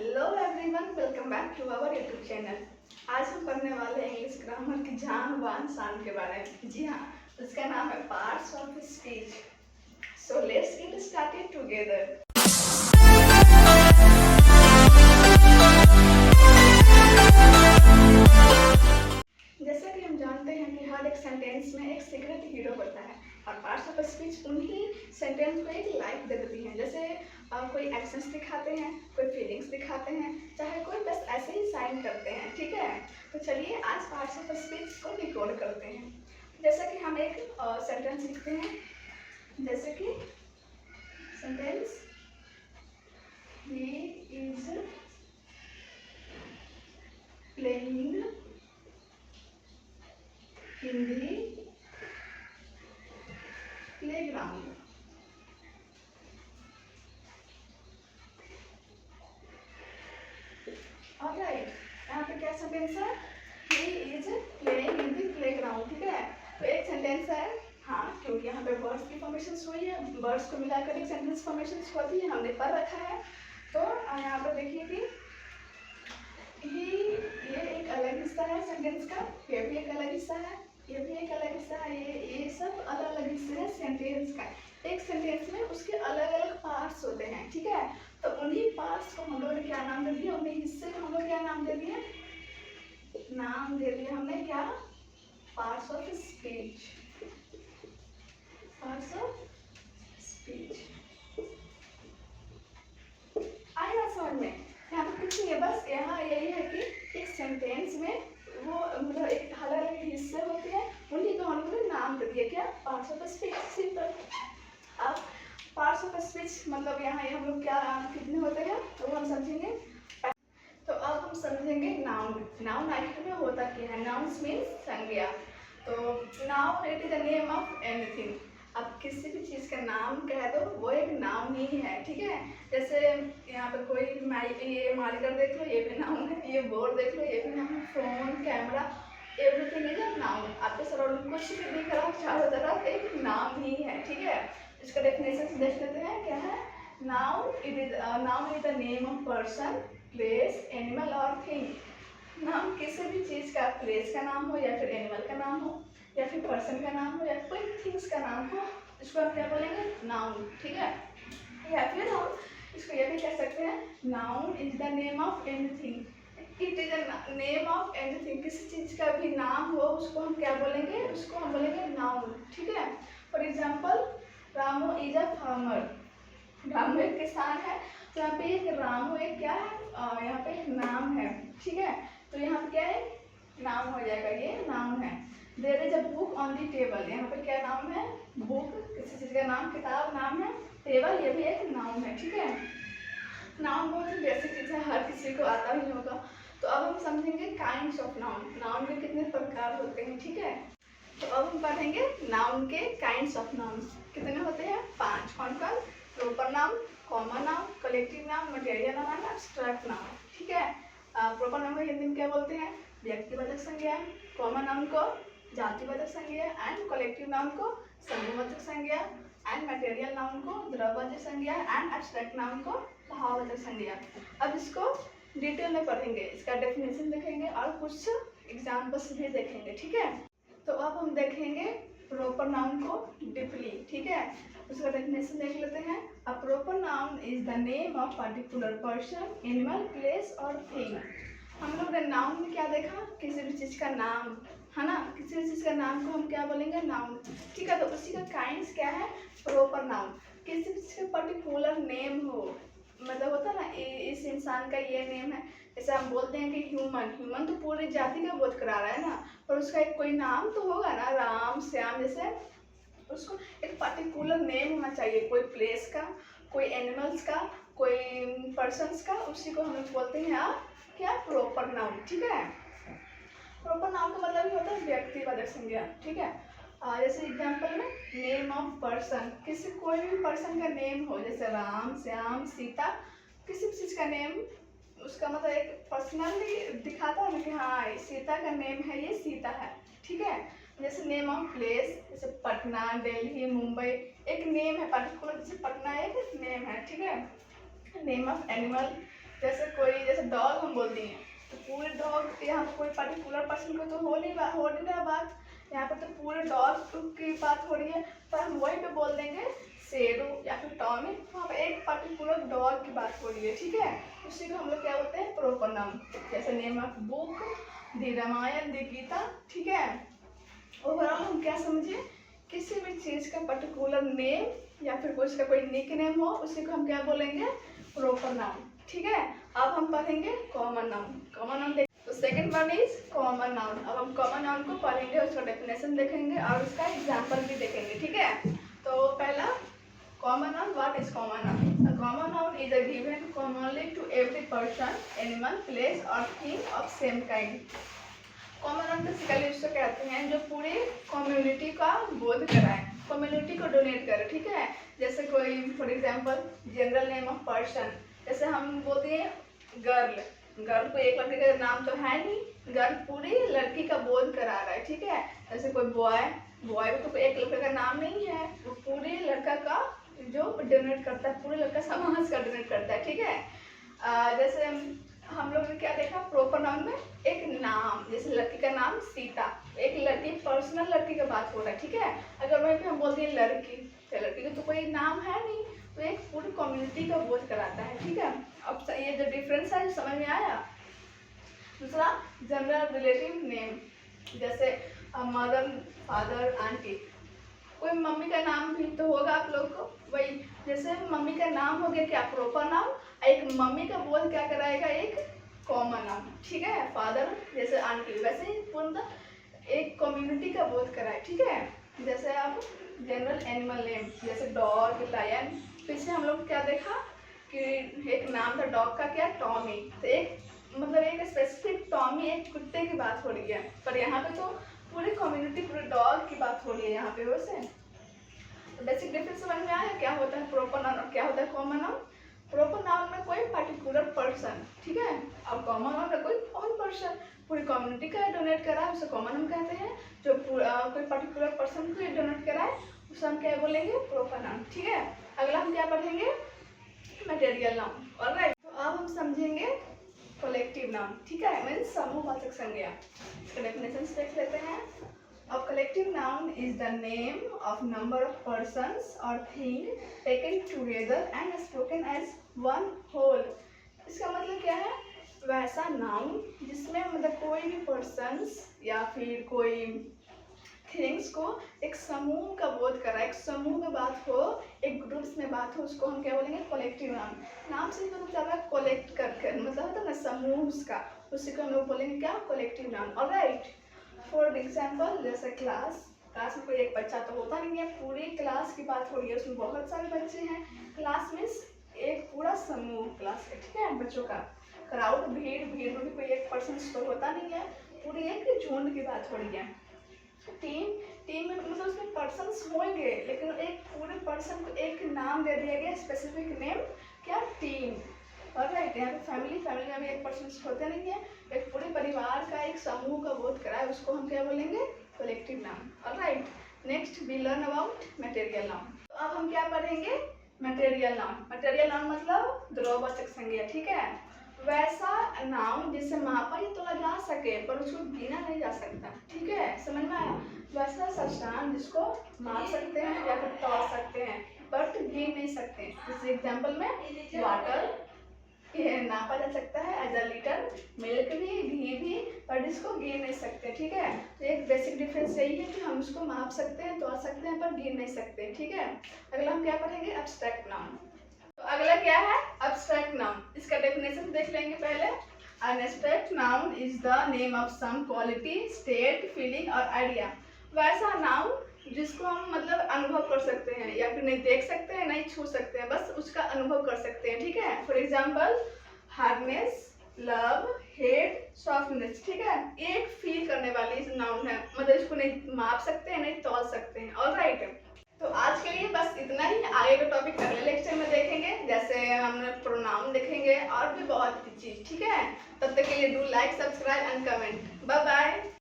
Hello everyone, welcome back to our YouTube channel. आज हम पढ़ने वाले हैं इंग्लिश ग्रामर की जान वान शान के बारे में। जी हाँ, उसका नाम है parts of speech. So let's get started together. जैसा कि हम जानते हैं कि हर एक सेंटेंस में एक सीक्रेट हीरो होता है और पार्ट्स ऑफ स्पीच उन्हीं सेंटेंस को एक लाइफ दे देती हैं। जैसे कोई एक्शंस दिखाते हैं, कोई फीलिंग्स दिखाते हैं, चाहे कोई बस ऐसे ही साइन करते हैं। ठीक है, तो चलिए आज पार्ट्स ऑफ स्पीच को डिकोड करते हैं। जैसा कि हम एक सेंटेंस लिखते हैं, जैसे कि sentence he is playing in the playground। Alright, यहाँ पे क्या सेंटेंस है? He is playing in the playground। ठीक है, तो एक सेंटेंस है। हाँ, क्योंकि यहाँ पे वर्ड्स की फॉर्मेशन हुई है, वर्ड्स को मिलाकर एक सेंटेंस फॉर्मेशन होती है, हमने पढ़ रखा है। तो यहाँ पर देखिए कि ये एक अलग हिस्सा है सेंटेंस का, ये भी एक अलग हिस्सा है, ये भी एक अलग हिस्सा है, ये सब अलग अलग हिस्से हैं सेंटेंस का। एक सेंटेंस में उसके अलग अलग पार्ट्स होते हैं। ठीक है, तो उन्हीं पार्ट्स को हम लोग ने क्या नाम दे दिया, उन्हीं हिस्से को हम लोग क्या नाम दे दिए, नाम दे दिया हमने क्या, parts of speech. Parts of speech आएगा समझ में? यहाँ पे कुछ नहीं है, बस यहाँ यही है कि एक सेंटेंस में वो मतलब एक अलग अलग हिस्से होते हैं, उन्हीं को हम लोगों ने नाम दे दिया क्या, पार्ट्स ऑफ स्पीच। सिंपल। अब पार्ट्स ऑफ स्पीच मतलब यहाँ ये हम लोग क्या कितने होते हैं तो हम समझेंगे। तो अब हम समझेंगे नाउन। नाउन आखिर में होता क्या है? नाउन्स मीन्स संज्ञा। तो noun it is the name of anything. अब किसी भी चीज़ का नाम कह दो वो एक नाउन ही है। ठीक है, जैसे यहाँ पे कोई ये मॉनिटर देख लो, ये भी नाउन है। ये बोर्ड देख लो, ये भी नाउन है। Phone, camera, everything is a noun. आपके सराउंडिंग कुछ भी दिख रहा है चारों तरफ एक नाउन ही है। ठीक है, इसका डेफिनेशन देख लेते हैं क्या है। Noun is the name of person, place, animal और थिंग। नाम किसी भी चीज़ का, प्लेस का नाम हो या फिर एनिमल का नाम हो या फिर पर्सन का नाम हो या कोई थिंग्स का नाम हो, इसको आप क्या बोलेंगे, नाउन। ठीक है, या फिर हम इसको ये भी कह सकते हैं, noun is the name of anything. It is the name of anything. किसी चीज़ का भी नाम हो उसको हम क्या बोलेंगे, उसको हम बोलेंगे नाउन। ठीक है, for example Ramu is a farmer. Ramu एक किसान है, तो यहाँ पे एक रामू एक क्या है, यहाँ पे एक नाम है। ठीक है, तो यहाँ पे क्या है, नाम हो जाएगा, ये नाम है। There is a book on the table. यहाँ पे क्या नाम है, बुक किसी चीज़ का नाम, किताब नाम है, टेबल ये भी एक नाउन है। ठीक है, नाउन बहुत ही बेसिक चीज़ है, हर किसी को आता ही होगा। तो अब हम समझेंगे काइंड्स ऑफ नाउन। नाउन के कितने प्रकार होते हैं। ठीक है, तो अब हम पढ़ेंगे नाउन के काइंड्स ऑफ नाउन। कितने होते हैं? 5। कौन कौन? Proper noun, common noun, collective noun, material noun, abstract noun. ठीक है, प्रॉपर नाउन को हिंदी में क्या बोलते हैं? व्यक्तिवाचक संज्ञा। कॉमन नाउन को जातिवाचक संज्ञा एंड कलेक्टिव नाउन को समूहवाचक संज्ञा एंड मटेरियल नाउन को द्रव्यवाचक संज्ञा एंड एब्स्ट्रैक्ट नाउन को भाववाचक संज्ञा। अब इसको डिटेल में पढ़ेंगे, इसका डेफिनेशन देखेंगे और कुछ एग्जाम्पल्स भी देखेंगे। ठीक है, तो अब हम देखेंगे प्रॉपर नाउन को डीपली। ठीक है, उसका डेफिनेशन देख लेते हैं। A proper noun is the name of particular person, animal, place और थिंग। हम लोग ने नाउन में क्या देखा, किसी भी चीज़ का नाम है ना, किसी भी चीज़ का नाम को हम क्या बोलेंगे, नाउन। ठीक है, तो उसी का काइंड्स क्या है, प्रॉपर नाउन। किसी भी चीज़ का पर्टिकुलर नेम हो, मतलब होता है ना इस इंसान का ये नेम है। जैसे हम बोलते हैं कि ह्यूमन, ह्यूमन तो पूरी जाति का बोध करा रहा है ना, पर उसका एक कोई नाम तो होगा ना, राम, श्याम, जैसे उसको एक पर्टिकुलर नेम होना चाहिए। कोई प्लेस का, कोई एनिमल्स का, कोई पर्सन्स का, उसी को हम लोग बोलते हैं क्या, प्रॉपर नाउन। ठीक है, प्रॉपर नाउन का मतलब ही होता है व्यक्तिवाचक संज्ञा। ठीक है, जैसे एग्जाम्पल में नेम ऑफ पर्सन, किसी कोई भी पर्सन का नेम हो, जैसे राम, श्याम, सीता, किसी भी चीज़ का नेम, उसका मतलब एक पर्सनली दिखाता है ना कि हाँ सीता का नेम है, ये सीता है। ठीक है, जैसे नेम ऑफ प्लेस, जैसे पटना, दिल्ली, मुंबई, एक नेम है पर्टिकुलर, जैसे पटना एक नेम है। ठीक है, नेम ऑफ एनिमल, जैसे डॉग हम बोल दिए तो पूरे डॉग, यहाँ पर कोई पर्टिकुलर पर्सन को तो हो नहीं रहा बात, यहाँ पर तो पूरे डॉग की बात हो रही है, पर हम वहीं पे बोल देंगे शेरू या फिर टॉमी, वहाँ पर एक पर्टिकुलर डॉग की बात हो रही है, ठीक है। उसी को हम लोग क्या बोलते हैं, प्रॉपर नाउन। जैसे name of book, the Ramayana, the Gita, ठीक है। ओवरऑल हम क्या समझे, किसी भी चीज़ का पर्टिकुलर नेम या फिर उसका कोई निक नेम हो, उसी को हम क्या बोलेंगे, प्रॉपर नाउन, ठीक है। अब हम पढ़ेंगे कॉमन नाउन। कॉमन नाउन तो second one is common noun. अब हम कॉमन नाउन को पढ़ेंगे, उसका डेफिनेशन देखेंगे और उसका एग्जाम्पल भी देखेंगे, ठीक है। तो पहला common noun, what is common noun? A common noun is a given commonly to every person, animal, place और thing of same kind. Common noun basically उसको कहते हैं जो पूरी कम्युनिटी का बोध कराए, कम्युनिटी को डोनेट करे, ठीक है। जैसे कोई for example general name of person, जैसे हम बोलते हैं गर्ल, गर्ल को एक लड़के का नाम तो है नहीं, गर्ल पूरी लड़की का बोध करा रहा है, ठीक है। जैसे कोई बॉय, बॉय को तो एक लड़के का नाम नहीं है, वो पूरे लड़का का जो डोनेट करता है, पूरे लड़का समाज का डोनेट करता है, ठीक है। जैसे हम लोग ने क्या देखा, प्रॉपर नाउन में एक नाम, जैसे लड़की का नाम सीता, एक लड़की, पर्सनल लड़की का बात हो रहा है, ठीक है। अगर वहीं पे हम बोलते हैं लड़की, तो लड़की का तो कोई नाम है नहीं, तो एक पूरी कम्युनिटी का बोध कराता है, ठीक है। अब ये जो डिफरेंस है समझ में आया। दूसरा जनरल रिलेटिव नेम, जैसे मदर, फादर, आंटी, कोई मम्मी का नाम भी तो होगा आप लोग को, वही जैसे मम्मी का नाम हो गया क्या, प्रॉपर नाउन, एक मम्मी का बोध क्या कराएगा, एक कॉमन नाउन, ठीक है। फादर जैसे आंटी, वैसे ही पूर्ण एक कम्युनिटी का बोध कराए, ठीक है। जैसे आप जनरल एनिमल नेम, जैसे डॉग, लायन, पीछे हम लोग क्या देखा कि एक नाम था डॉग का, क्या, टॉमी, तो एक मतलब एक स्पेसिफिक टॉमी, एक कुत्ते की बात हो रही है, पर यहाँ पे तो पूरी कम्युनिटी, पूरे डॉग की बात हो रही है यहाँ पे। वैसे तो बेसिक डिफरेंस समझ में आया, क्या होता है प्रॉपर नाउन और क्या होता है कॉमन नाउन। प्रॉपर नाउन में कोई पर्टिकुलर पर्सन, ठीक है, और कॉमन नाउन में कोई कॉमन पर्सन, पूरी कम्युनिटी का डोनेट करा है उसे कॉमन नाउन कहते हैं। जो कोई पर्टिकुलर पर्सन को डोनेट करा है उसे हम क्या बोलेंगे, प्रॉपर नाउन, ठीक है। अगला हम क्या पढ़ेंगे, मटेरियल नाउन, ऑलराइट। तो अब हम समझेंगे कलेक्टिव नाउन, ठीक है, मीन्स समूहवाचक संज्ञा। इसका डेफिनेशन देख लेते हैं। A collective noun is the name of number of persons or thing taken together and spoken as one whole। इसका मतलब क्या है, वैसा नाउन जिसमें मतलब कोई भी पर्सन्स या फिर कोई थिंग्स को एक समूह का बोध करा, एक समूह में बात हो, एक ग्रुप्स में बात हो, उसको हम क्या बोलेंगे, कलेक्टिव नाउन। नाम से मतलब ज़्यादा कलेक्ट कर मतलब होता है ना समूह उसका, उसी को हम लोग बोलेंगे क्या, collective noun, alright. For example जैसे क्लास, क्लास में कोई एक बच्चा तो होता नहीं है, पूरी क्लास की बात हो रही है, उसमें बहुत सारे बच्चे हैं। क्लास मीन्स एक पूरा समूह क्लास का, ठीक है, बच्चों का। क्राउड, भीड़, भीड़ में भी कोई एक पर्सन तो होता नहीं है, पूरी एक झुंड की बात हो रही है। टीम, टीम में मतलब उसमें पर्सन्स होंगे, लेकिन एक पूरे पर्सन को एक नाम दे दिया गया, स्पेसिफिक नेम, क्या, टीम, ऑलराइट। यहाँ पे फैमिली, फैमिली में भी एक पर्सन होते नहीं है, एक पूरे परिवार का एक समूह का बोध कराए, उसको हम क्या बोलेंगे, collective noun, alright. Next we learn about material noun. तो अब हम क्या पढ़ेंगे, मटेरियल नाउन। मटेरियल नाउन मतलब द्रव्यवाचक संज्ञा, ठीक है, वैसा नाउन जिसे मापा या तोला जा सके पर उसको गिना नहीं जा सकता, ठीक है, समझ में आया। वैसा सब्सटेंस जिसको माप सकते हैं या फिर तोल सकते हैं बट गिन नहीं सकते। इस एग्जांपल में वाटर नापा जा सकता है एज अ लीटर, मिल्क भी, घी भी, बट इसको गिन नहीं सकते, ठीक है। तो एक बेसिक डिफरेंस यही है कि हम उसको माप सकते हैं, तोल सकते हैं, पर गिन नहीं सकते, ठीक है। अगला हम क्या पढ़ेंगे, एब्स्ट्रैक्ट नाउन। तो अगला क्या है, एब्स्ट्रैक्ट नाउन। इसका डेफिनेशन देख लेंगे पहले। An abstract noun is the name of some quality, state, feeling और आइडिया। वैसा नाउन जिसको हम मतलब अनुभव कर सकते हैं, या फिर नहीं देख सकते हैं, नहीं छू सकते हैं, बस उसका अनुभव कर सकते हैं, ठीक है। For example hardness, love, hate, softness, ठीक है, एक फील करने वाली नाउन है, मतलब इसको नहीं माप सकते हैं, नहीं तोल सकते हैं, ऑलराइट। तो आज के लिए बस इतना ही। आगे का टॉपिक अगले लेक्चर में देखेंगे, जैसे हमने प्रोनाउन देखेंगे और भी बहुत चीज़, ठीक है। तब तक के लिए do like, subscribe and comment. Bye bye.